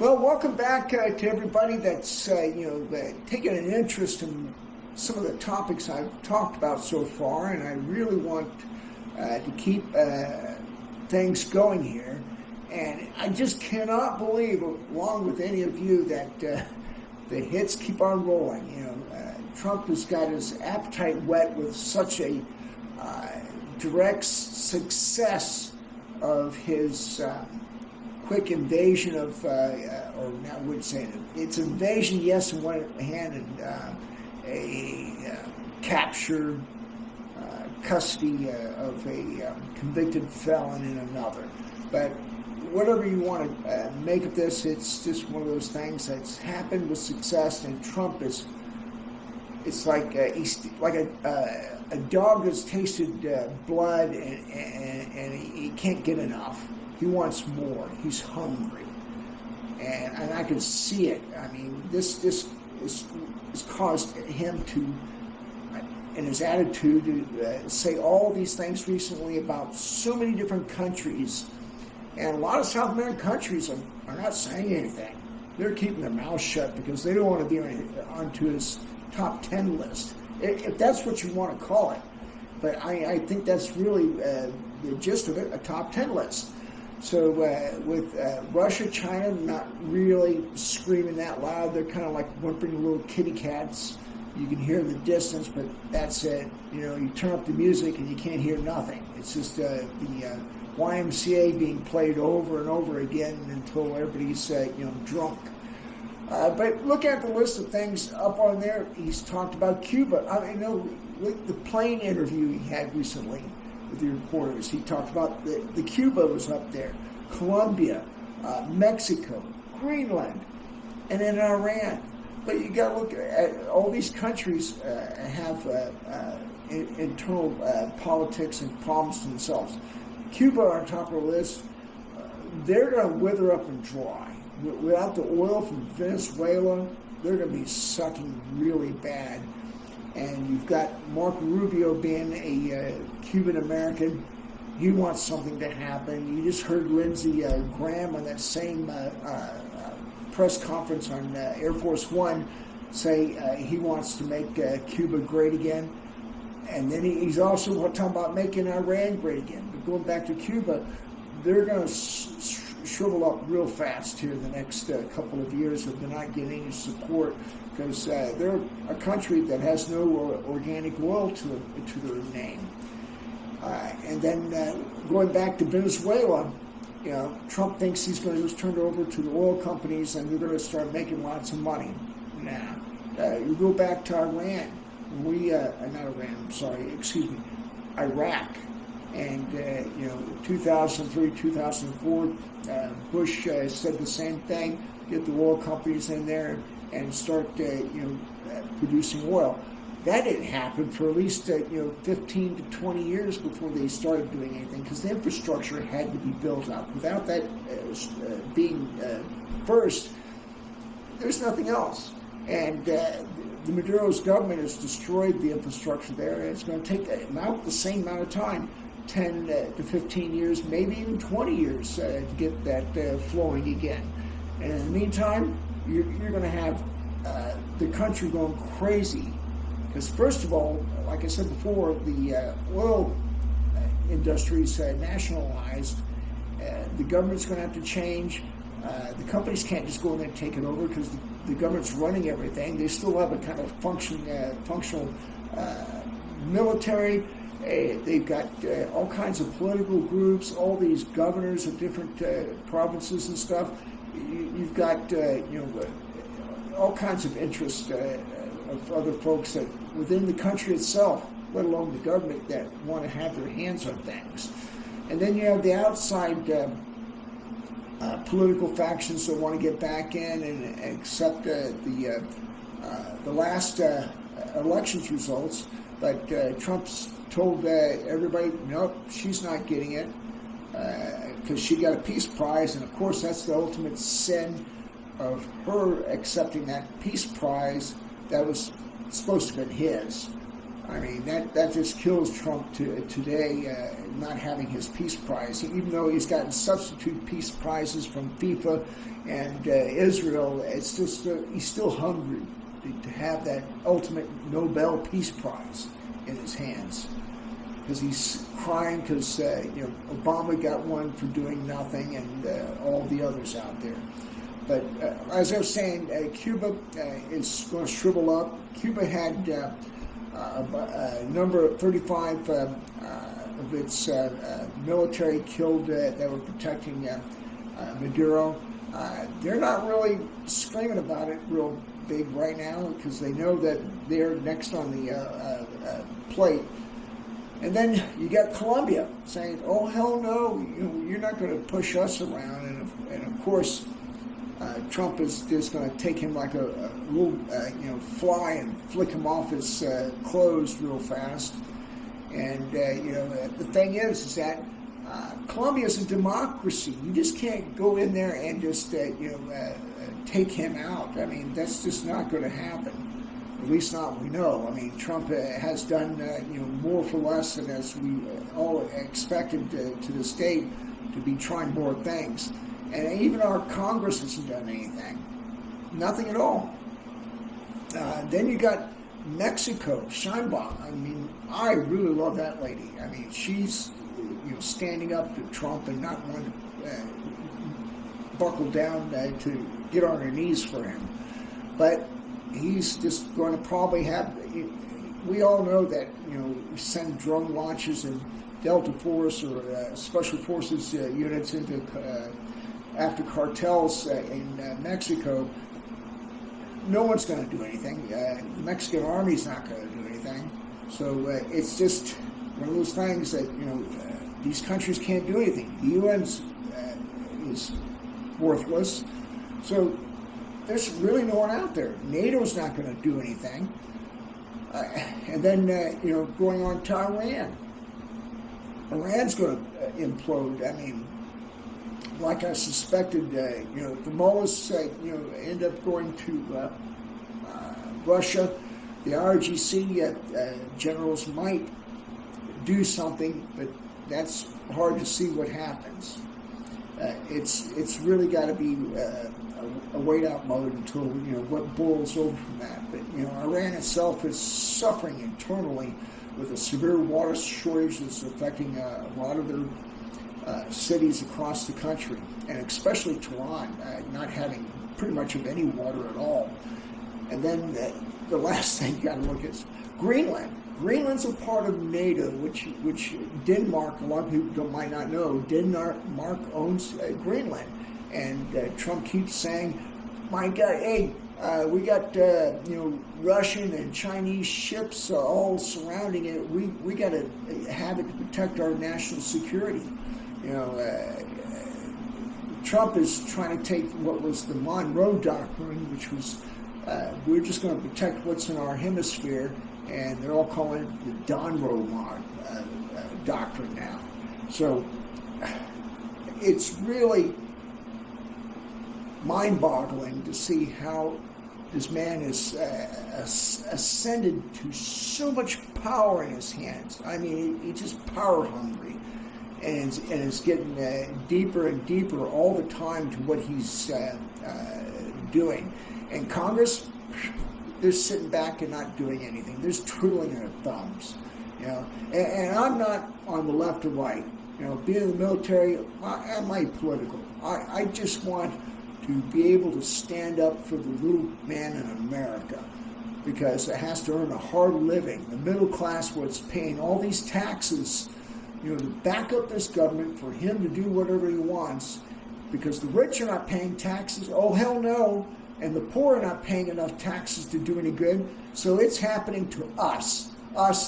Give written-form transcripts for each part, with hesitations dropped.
Well, welcome back to everybody that's taking an interest in some of the topics I've talked about so far, and I really want to keep things going here. And I just cannot believe, along with any of you, that the hits keep on rolling. Trump has got his appetite whet with such a direct success of his quick invasion of, or I would say it's invasion, yes, in one hand, and a capture, custody of a convicted felon in another. But whatever you want to make of this, it's just one of those things that's happened with success, and Trump is. It's like he's like a dog that's tasted blood and he can't get enough. He wants more. He's hungry, and I can see it. I mean, this has caused him to, in his attitude, to say all these things recently about so many different countries, and a lot of South American countries are not saying anything. They're keeping their mouths shut because they don't want to be onto his top 10 list, if that's what you want to call it. But I think that's really the gist of it, a top 10 list. So with Russia, China not really screaming that loud, they're kind of like whimpering little kitty cats. You can hear the distance, but that's it. You turn up the music and you can't hear nothing. It's just the YMCA being played over and over again until everybody's drunk. But look at the list of things up on there. He's talked about Cuba. The plane interview he had recently with the reporters, he talked about the Cuba was up there, Colombia, Mexico, Greenland, and then Iran. But you got to look at all these countries have internal politics and problems themselves. Cuba on top of the list, they're going to wither up and dry. Without the oil from Venezuela, they're going to be sucking really bad. And you've got Marco Rubio being a Cuban-American. He wants something to happen. You just heard Lindsey Graham on that same press conference on Air Force One say he wants to make Cuba great again. And then he's also talking about making Iran great again. But going back to Cuba, they're going to shrivel up real fast here the next couple of years if they're not getting any support, because they're a country that has no organic oil to their name. And then going back to Venezuela, Trump thinks he's going to just turn it over to the oil companies and they're going to start making lots of money. Nah. You go back to Iran. Iraq. And, 2003, 2004, Bush said the same thing, get the oil companies in there and start, producing oil. That didn't happen for at least, 15 to 20 years before they started doing anything, because the infrastructure had to be built up. Without that being first, there's nothing else. And the Maduro's government has destroyed the infrastructure there, and it's going to take the same amount of time, 10 to 15 years, maybe even 20 years to get that flowing again. And in the meantime, you're going to have the country going crazy. Because first of all, like I said before, the oil industry is nationalized. The government's going to have to change. The companies can't just go in there and take it over because the government's running everything. They still have a kind of functional military. They've got all kinds of political groups, all these governors of different provinces and stuff. You've got all kinds of interests of other folks that within the country itself, let alone the government, that want to have their hands on things. And then you have the outside political factions that want to get back in and accept the last elections results. But Trump's told everybody, nope, she's not getting it because she got a peace prize. And, of course, that's the ultimate sin of her accepting that peace prize that was supposed to have been his. I mean, that just kills Trump today, not having his peace prize. Even though he's gotten substitute peace prizes from FIFA and Israel, it's just he's still hungry to have that ultimate Nobel Peace Prize in his hands. Because he's crying because Obama got one for doing nothing, and all the others out there. But as I was saying, Cuba is going to shrivel up. Cuba had a number of 35 of its military killed that were protecting Maduro. They're not really screaming about it real big right now because they know that they're next on the plate. And then you got Colombia saying, "Oh hell no, you're not going to push us around." And of course, Trump is just going to take him like a little fly and flick him off his clothes real fast. And the thing is that Colombia is a democracy. You just can't go in there and just take him out. I mean, that's just not going to happen. At least not we know. I mean, Trump has done more for less than as we all expected to this date to be trying more things. And even our Congress hasn't done anything. Nothing at all. Then you got Mexico, Sheinbaum. I mean, I really love that lady. I mean, she's standing up to Trump and not wanting to buckle down to get on her knees for him. But he's just going to probably have. We all know that send drone launches and Delta Force or Special Forces units into after cartels in Mexico. No one's going to do anything. The Mexican army's not going to do anything. So it's just one of those things that these countries can't do anything. The UN's is worthless. So there's really no one out there. NATO's not going to do anything. And then, going on to Iran. Iran's going to implode. I mean, like I suspected, the mullahs, end up going to Russia. The IRGC generals might do something, but that's hard to see what happens. It's really got to be a wait out mode until what boils over from that. But Iran itself is suffering internally with a severe water shortage that's affecting a lot of their cities across the country, and especially Tehran not having pretty much of any water at all. And then the last thing you got to look at is Greenland. Greenland's a part of NATO, which Denmark, a lot of people might not know, Denmark owns Greenland. And Trump keeps saying, my God, hey, we got Russian and Chinese ships all surrounding it. We got to have it to protect our national security. Trump is trying to take what was the Monroe Doctrine, which was we're just going to protect what's in our hemisphere, and they're all calling it the Donroe Doctrine now. So it's really mind-boggling to see how this man is ascended to so much power in his hands. I mean, he's just power-hungry, and is getting deeper and deeper all the time to what he's doing. And Congress, they're sitting back and not doing anything. They're just twiddling their thumbs, And I'm not on the left or right. Being in the military, I'm apolitical. I just want to be able to stand up for the little man in America, because it has to earn a hard living. The middle class was paying all these taxes, to back up this government for him to do whatever he wants, because the rich are not paying taxes. Oh, hell no. And the poor are not paying enough taxes to do any good. So it's happening to us,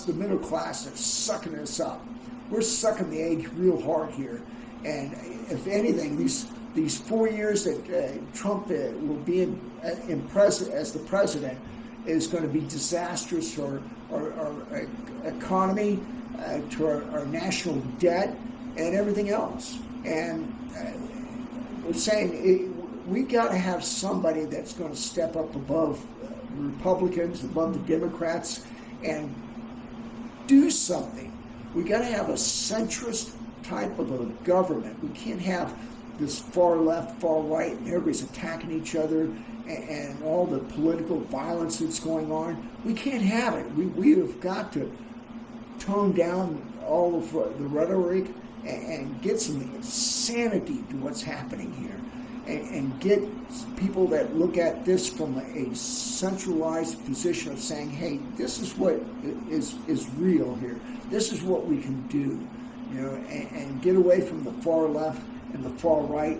the middle class, that's sucking us up. We're sucking the egg real hard here. And if anything, these 4 years that Trump will be as the president is going to be disastrous for our economy, to our national debt, and everything else. And we're saying we got to have somebody that's going to step up above the Republicans, above the Democrats, and do something. We got to have a centrist type of a government. We can't have this far left, far right, and everybody's attacking each other, and all the political violence that's going on. We can't have it. We have got to tone down all of the rhetoric and get some sanity to what's happening here, and get people that look at this from a centralized position of saying, hey, this is what is real here. This is what we can do, and get away from the far left and the far right,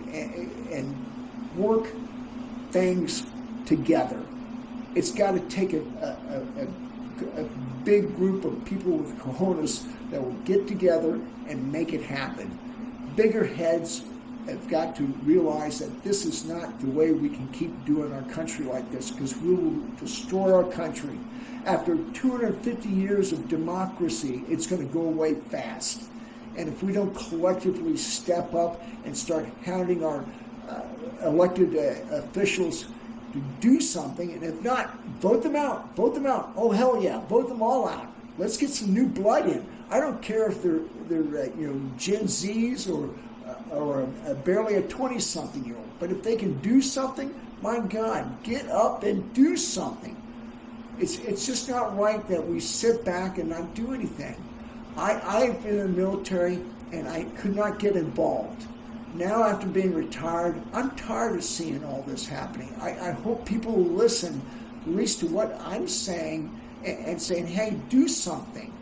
and work things together. It's got to take a big group of people with cojones that will get together and make it happen. Bigger heads have got to realize that this is not the way we can keep doing our country like this, because we will destroy our country. After 250 years of democracy, it's going to go away fast. And if we don't collectively step up and start hounding our elected officials to do something, and if not, vote them out. Oh, hell yeah, vote them all out. Let's get some new blood in. I don't care if they're Gen Zs or barely a 20-something-year-old, but if they can do something, my God, get up and do something. It's just not right that we sit back and not do anything. I've been in the military, and I could not get involved. Now, after being retired, I'm tired of seeing all this happening. I hope people will listen at least to what I'm saying and saying, hey, do something.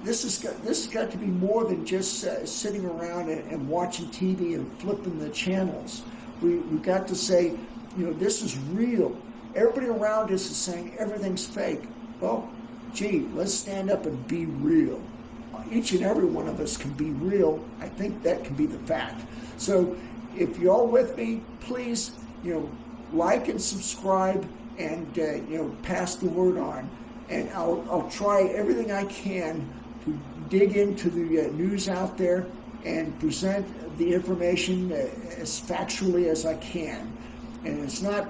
This has got to be more than just sitting around and watching TV and flipping the channels. We've got to say, this is real. Everybody around us is saying everything's fake. Well, gee, let's stand up and be real. Each and every one of us can be real. I think that can be the fact. So if you're all with me, please, like and subscribe, and pass the word on. And I'll try everything I can to dig into the news out there and present the information as factually as I can. And it's not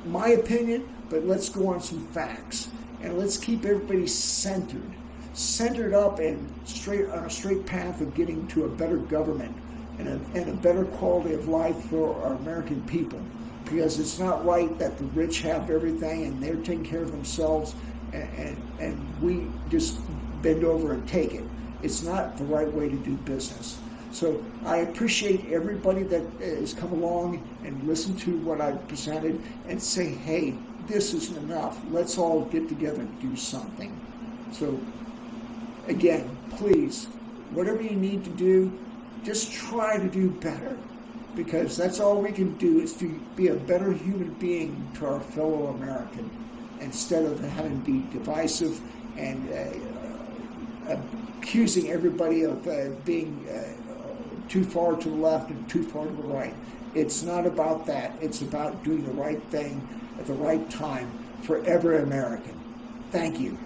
my opinion, but let's go on some facts. And let's keep everybody centered up and on a straight path of getting to a better government and a better quality of life for our American people. Because it's not right that the rich have everything and they're taking care of themselves, and we just bend over and take it. It's not the right way to do business. So I appreciate everybody that has come along and listened to what I've presented and say, hey, this isn't enough. Let's all get together and do something. So again, please, whatever you need to do, just try to do better, because that's all we can do, is to be a better human being to our fellow American, instead of having to be divisive and accusing everybody of being too far to the left and too far to the right. It's not about that. It's about doing the right thing at the right time for every American. Thank you.